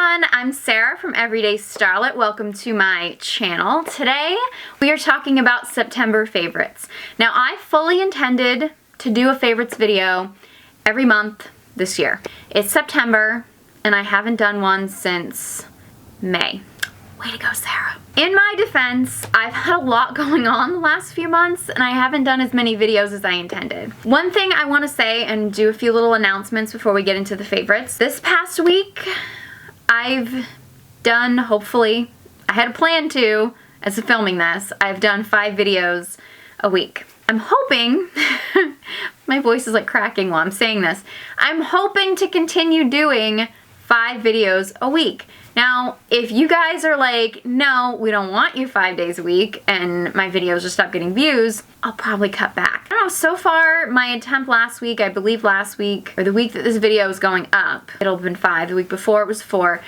everyone, I'm Sarah from Everyday Starlet. Welcome to my channel. Today we are talking about September favorites. Now I fully intended to do a favorites video every month this year. It's September and I haven't done one since May. Way to go, Sarah. In my defense, I've had a lot going on the last few months and I haven't done as many videos as I intended. One thing I want to say and do a few little announcements before we get into the favorites. This past week, I've done, hopefully, I had a plan to, as of filming this, I've done 5 videos a week. I'm hoping, my voice is like cracking while I'm saying this, I'm hoping to continue doing 5 videos a week. Now, if you guys are like, no, we don't want you 5 days a week, and my videos just stop getting views, I'll probably cut back. I don't know, so far, my attempt last week, I believe last week, or the week that this video is going up, it'll have been 5, the week before it was 4.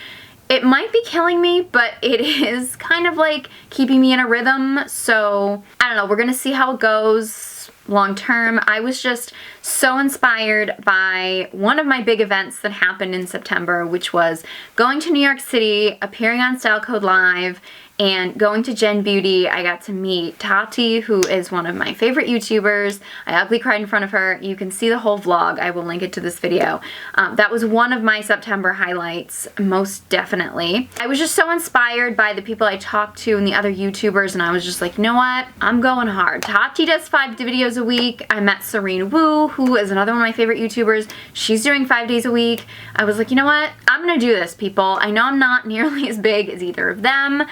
It might be killing me, but it is kind of like keeping me in a rhythm, so I don't know, we're gonna see how it goes long term. I was just so inspired by one of my big events that happened in September, which was going to New York City, appearing on Style Code Live, and going to Gen Beauty. I got to meet Tati, who is one of my favorite YouTubers. I ugly cried in front of her. You can see the whole vlog. I will link it to this video. That was one of my September highlights, most definitely. I was just so inspired by the people I talked to and the other YouTubers, and I was just like, you know what? I'm going hard. Tati does 5 videos a week. I met Serena Wu, who is another one of my favorite YouTubers. She's doing 5 days a week. I was like, you know what? I'm gonna do this, people. I know I'm not nearly as big as either of them,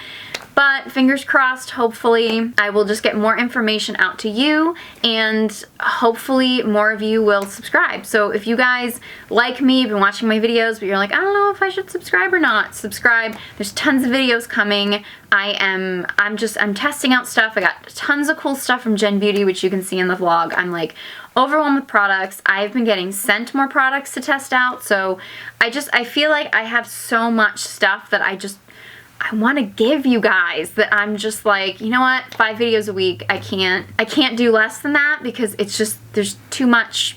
but fingers crossed, hopefully I will just get more information out to you and hopefully more of you will subscribe. So if you guys like me, you've been watching my videos, but you're like, I don't know if I should subscribe or not, subscribe. There's tons of videos coming. I'm testing out stuff. I got tons of cool stuff from Gen Beauty, which you can see in the vlog. I'm like overwhelmed with products. I've been getting sent more products to test out. So I feel like I have so much stuff that I want to give you guys that I'm just like, you know what, 5 videos a week, I can't do less than that because it's just, there's too much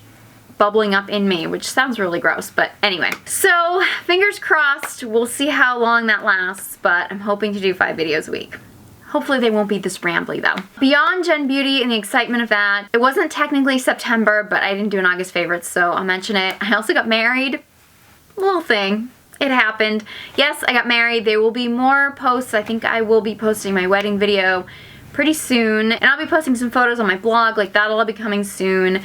bubbling up in me, which sounds really gross, but anyway. So, fingers crossed, we'll see how long that lasts, but I'm hoping to do 5 videos a week. Hopefully they won't be this rambly though. Beyond Gen Beauty and the excitement of that, it wasn't technically September, but I didn't do an August favorites, so I'll mention it. I also got married, little thing. It happened. Yes, I got married. There will be more posts. I think I will be posting my wedding video pretty soon. And I'll be posting some photos on my blog. Like, that'll all be coming soon.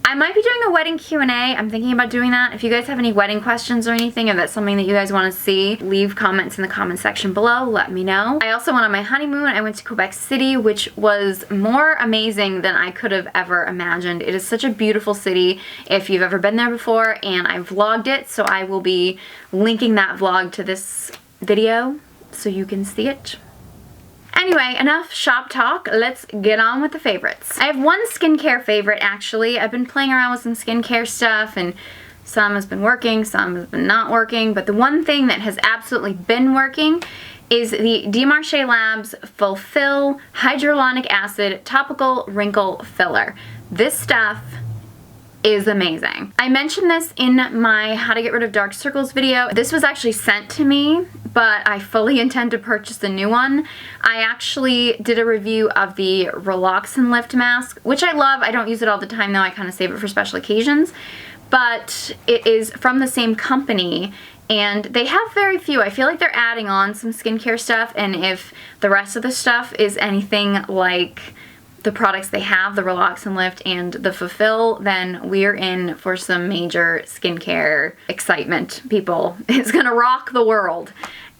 I might be doing a wedding Q&A. I'm thinking about doing that. If you guys have any wedding questions or anything, if that's something that you guys want to see, leave comments in the comment section below. Let me know. I also went on my honeymoon. I went to Quebec City, which was more amazing than I could have ever imagined. It is such a beautiful city if you've ever been there before, and I vlogged it, so I will be linking that vlog to this video so you can see it. Anyway, enough shop talk. Let's get on with the favorites. I have one skincare favorite, actually. I've been playing around with some skincare stuff, and some has been working, some has been not working, but the one thing that has absolutely been working is the Demarche Labs Fulfill Hyaluronic Acid Topical Wrinkle Filler. This stuff is amazing. I mentioned this in my How to Get Rid of Dark Circles video. This was actually sent to me, but I fully intend to purchase a new one. I actually did a review of the Relax and Lift mask, which I love. I don't use it all the time though. I kind of save it for special occasions, but it is from the same company and they have very few. I feel like they're adding on some skincare stuff, and if the rest of the stuff is anything like the products they have, the Relax and Lift and the Fulfill, then we're in for some major skincare excitement, people. It's gonna rock the world.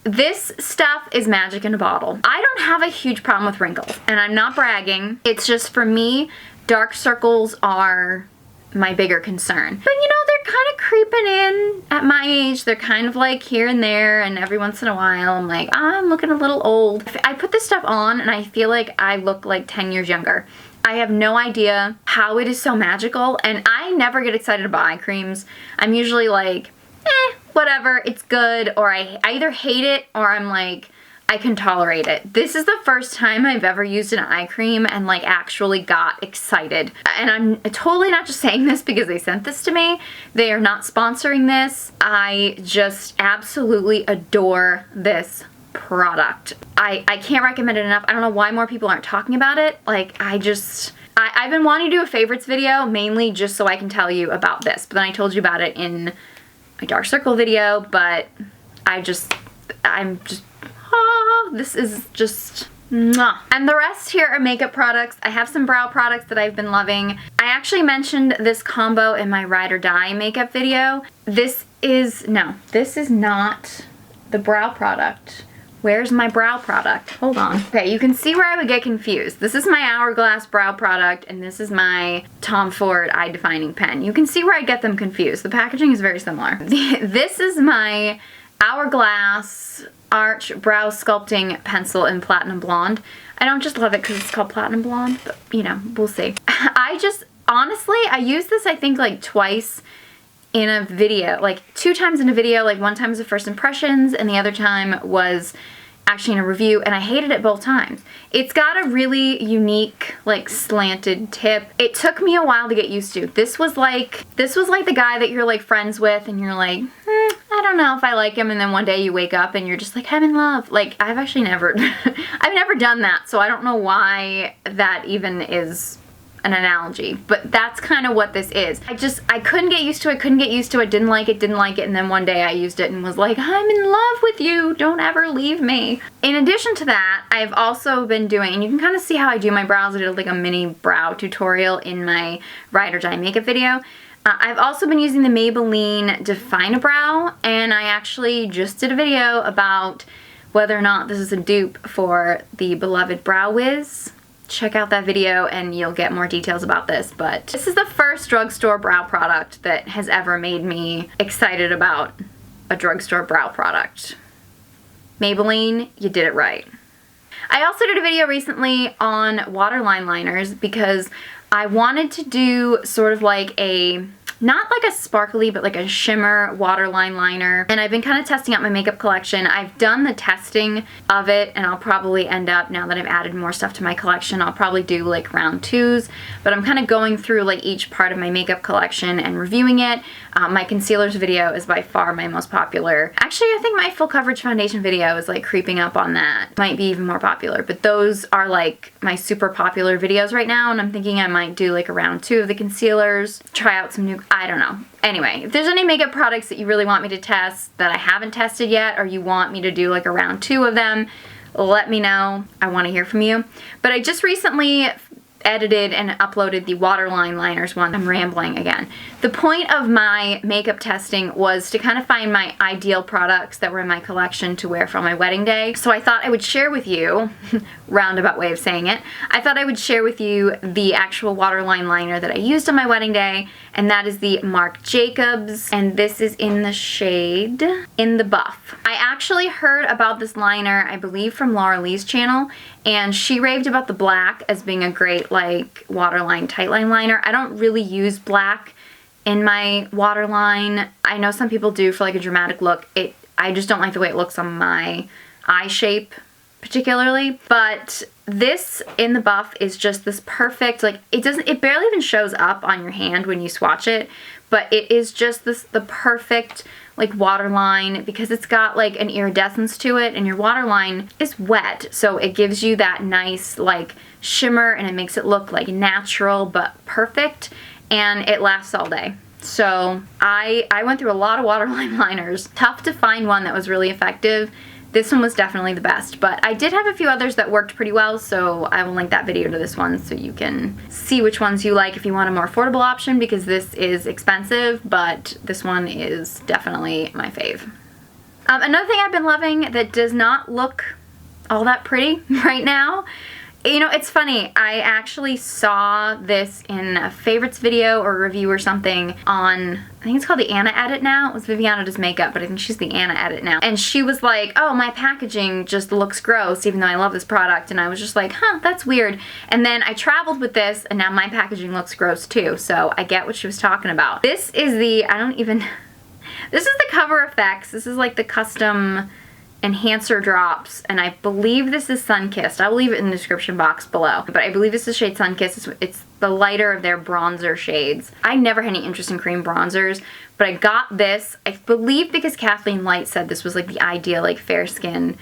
This stuff is magic in a bottle. I don't have a huge problem with wrinkles, and I'm not bragging. It's just, for me, dark circles are my bigger concern. But you know, they're kind of creeping in at my age. They're kind of like here and there, and every once in a while I'm like, I'm looking a little old. I put this stuff on and I feel like I look like 10 years younger. I have no idea how it is so magical, and I never get excited about eye creams. I'm usually like, whatever, it's good, or I either hate it or I'm like, I can tolerate it. This is the first time I've ever used an eye cream and like actually got excited. And I'm totally not just saying this because they sent this to me. They are not sponsoring this. I just absolutely adore this product. I can't recommend it enough. I don't know why more people aren't talking about it. Like, I've been wanting to do a favorites video mainly just so I can tell you about this. But then I told you about it in my dark circle video, but this is just mwah. And the rest here are makeup products. I have some brow products that I've been loving. I actually mentioned this combo in my Ride or Die makeup video. This is not the brow product. Where's my brow product? Hold on. Okay, you can see where I would get confused. This is my Hourglass brow product, and this is my Tom Ford eye defining pen. You can see where I get them confused. The packaging is very similar. This is my Hourglass Arch Brow Sculpting Pencil in Platinum Blonde. I don't just love it because it's called Platinum Blonde, but you know, we'll see. Honestly, I used this I think like twice in a video, like 2 times in a video. Like one time was the first impressions and the other time was actually in a review, and I hated it both times. It's got a really unique like slanted tip. It took me a while to get used to. This was like the guy that you're like friends with and you're like, I don't know if I like him, and then one day you wake up and you're just like, I'm in love. Like, I've actually never I've never done that, so I don't know why that even is an analogy, but that's kind of what this is. I couldn't get used to it, didn't like it, and then one day I used it and was like, I'm in love with you, don't ever leave me. In addition to that, I've also been doing, and you can kind of see how I do my brows. I did like a mini brow tutorial in my Ride or Die makeup video. I've also been using the Maybelline Define-A-Brow, and I actually just did a video about whether or not this is a dupe for the beloved Brow Wiz. Check out that video and you'll get more details about this, but this is the first drugstore brow product that has ever made me excited about a drugstore brow product. Maybelline, you did it right. I also did a video recently on Waterline liners because I wanted to do sort of like not like a sparkly, but like a shimmer waterline liner. And I've been kind of testing out my makeup collection. I've done the testing of it, and I'll probably end up, now that I've added more stuff to my collection, I'll probably do like round 2s. But I'm kind of going through like each part of my makeup collection and reviewing it. My concealers video is by far my most popular. Actually, I think my full coverage foundation video is like creeping up on that. Might be even more popular, but those are like my super popular videos right now, and I'm thinking I might do like a round 2 of the concealers, try out some new, I don't know. Anyway, if there's any makeup products that you really want me to test that I haven't tested yet, or you want me to do like a round 2 of them, let me know. I want to hear from you. But I just recently edited and uploaded the Waterline liners one. I'm rambling again. The point of my makeup testing was to kind of find my ideal products that were in my collection to wear for my wedding day. So I thought I would share with you, roundabout way of saying it, I thought I would share with you the actual Waterline liner that I used on my wedding day, and that is the Marc Jacobs, and this is in the shade In the Buff. I actually heard about this liner, I believe from Laura Lee's channel, and she raved about the black as being a great like waterline tightline liner. I don't really use black in my waterline. I know some people do for like a dramatic look. I just don't like the way it looks on my eye shape particularly, but this In the Buff is just this perfect, like it barely even shows up on your hand when you swatch it, but it is just the perfect like waterline because it's got like an iridescence to it, and your waterline is wet, so it gives you that nice like shimmer, and it makes it look like natural but perfect, and it lasts all day. So I went through a lot of waterline liners. Tough to find one that was really effective. This one was definitely the best, but I did have a few others that worked pretty well, so I will link that video to this one so you can see which ones you like if you want a more affordable option, because this is expensive, but this one is definitely my fave. Another thing I've been loving that does not look all that pretty right now, you know, it's funny, I actually saw this in a favorites video or review or something on, I think it's called the Anna Edit now. It was Viviana Does Makeup, but I think she's the Anna Edit now. And she was like, oh, my packaging just looks gross even though I love this product. And I was just like, huh, that's weird. And then I traveled with this and now my packaging looks gross too. So I get what she was talking about. This is the, this is the Cover FX. This is like the custom enhancer drops, and I believe this is Sunkissed. I'll leave it in the description box below, but I believe this is shade Sunkissed. It's the lighter of their bronzer shades. I never had any interest in cream bronzers, but I got this, I believe because Kathleen Light said this was like the ideal like fair skin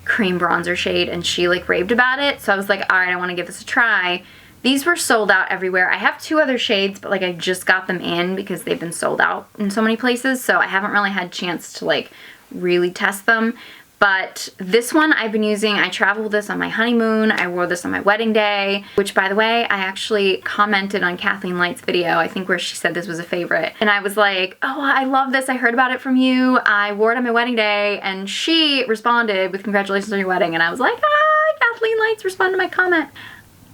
cream bronzer shade, and she like raved about it, so I was like, alright, I want to give this a try. These were sold out everywhere. I have 2 other shades, but like I just got them in because they've been sold out in so many places, so I haven't really had a chance to like really test them. But this one I've been using. I traveled with this on my honeymoon. I wore this on my wedding day, which by the way, I actually commented on Kathleen Light's video, I think where she said this was a favorite. And I was like, oh, I love this. I heard about it from you. I wore it on my wedding day. And she responded with congratulations on your wedding. And I was like, ah, Kathleen Light's responded to my comment.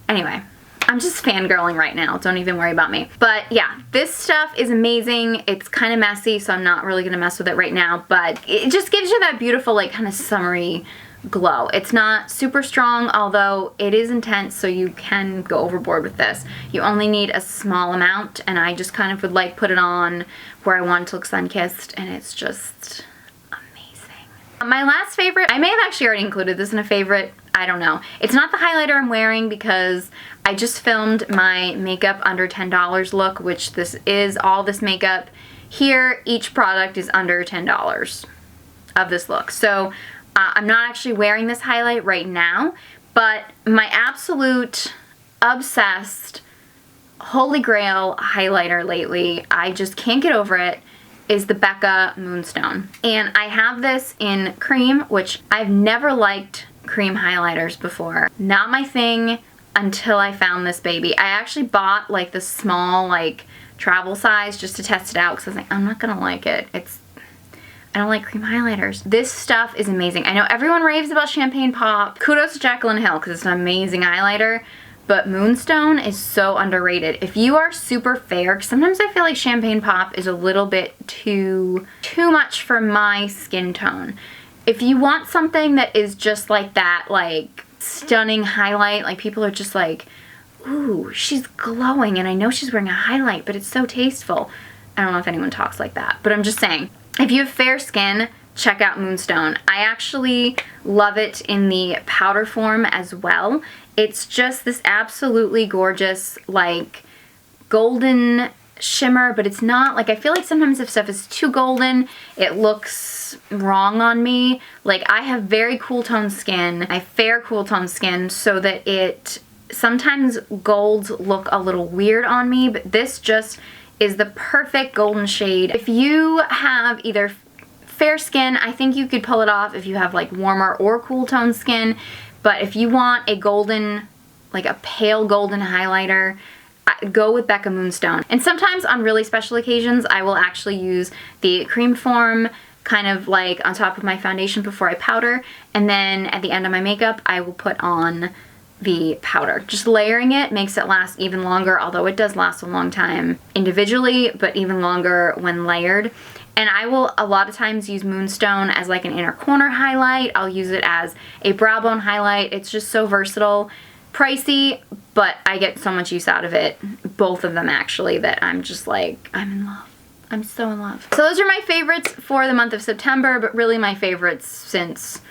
Anyway, I'm just fangirling right now. Don't even worry about me. But yeah, this stuff is amazing. It's kind of messy, so I'm not really gonna mess with it right now, but it just gives you that beautiful, like, kind of summery glow. It's not super strong, although it is intense, so you can go overboard with this. You only need a small amount, and I just kind of would like put it on where I want it to look sun-kissed, and it's just amazing. My last favorite, I may have actually already included this in a favorite, I don't know. It's not the highlighter I'm wearing because I just filmed my makeup under $10 look, which this is all this makeup. Here, each product is under $10 of this look. So I'm not actually wearing this highlight right now, but my absolute obsessed holy grail highlighter lately, I just can't get over it, is the Becca Moonstone. And I have this in cream, which I've never liked cream highlighters before. Not my thing until I found this baby. I actually bought like the small like travel size just to test it out because I was like, I'm not gonna like it. I don't like cream highlighters. This stuff is amazing. I know everyone raves about Champagne Pop. Kudos to Jaclyn Hill because it's an amazing highlighter, but Moonstone is so underrated. If you are super fair, 'cause sometimes I feel like Champagne Pop is a little bit too much for my skin tone. If you want something that is just like that, like stunning highlight, like people are just like, ooh, she's glowing and I know she's wearing a highlight, but it's so tasteful. I don't know if anyone talks like that, but I'm just saying, if you have fair skin, check out Moonstone. I actually love it in the powder form as well. It's just this absolutely gorgeous, like golden shimmer, but it's not, like I feel like sometimes if stuff is too golden, it looks wrong on me. Like I have very cool tone skin, I have fair cool tone skin, so that it, sometimes golds look a little weird on me, but this just is the perfect golden shade. If you have either fair skin, I think you could pull it off if you have like warmer or cool tone skin, but if you want a golden, like a pale golden highlighter, go with Becca Moonstone. And sometimes on really special occasions, I will actually use the cream form kind of like on top of my foundation before I powder, and then at the end of my makeup, I will put on the powder. Just layering it makes it last even longer, although it does last a long time individually, but even longer when layered. And I will a lot of times use Moonstone as like an inner corner highlight. I'll use it as a brow bone highlight. It's just so versatile. Pricey, but I get so much use out of it, both of them actually, that I'm just like, I'm in love. I'm so in love. So those are my favorites for the month of September, but really my favorites since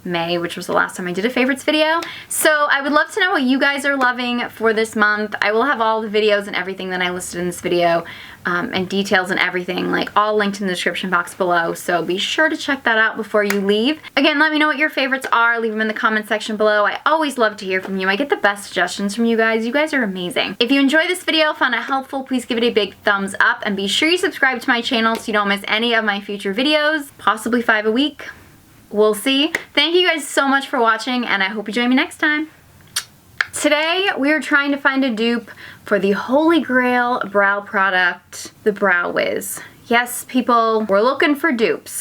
May, which was the last time I did a favorites video. So I would love to know what you guys are loving for this month. I will have all the videos and everything that I listed in this video, and details and everything, like all linked in the description box below, so be sure to check that out before you leave. Again, let me know what your favorites are. Leave them in the comment section below. I always love to hear from you. I get the best suggestions from you guys. You guys are amazing. If you enjoyed this video, found it helpful, please give it a big thumbs up, and be sure you subscribe to my channel so you don't miss any of my future videos, possibly 5 a week. We'll see. Thank you guys so much for watching, and I hope you join me next time. Today, we are trying to find a dupe for the holy grail brow product, the Brow Wiz. Yes, people, we're looking for dupes.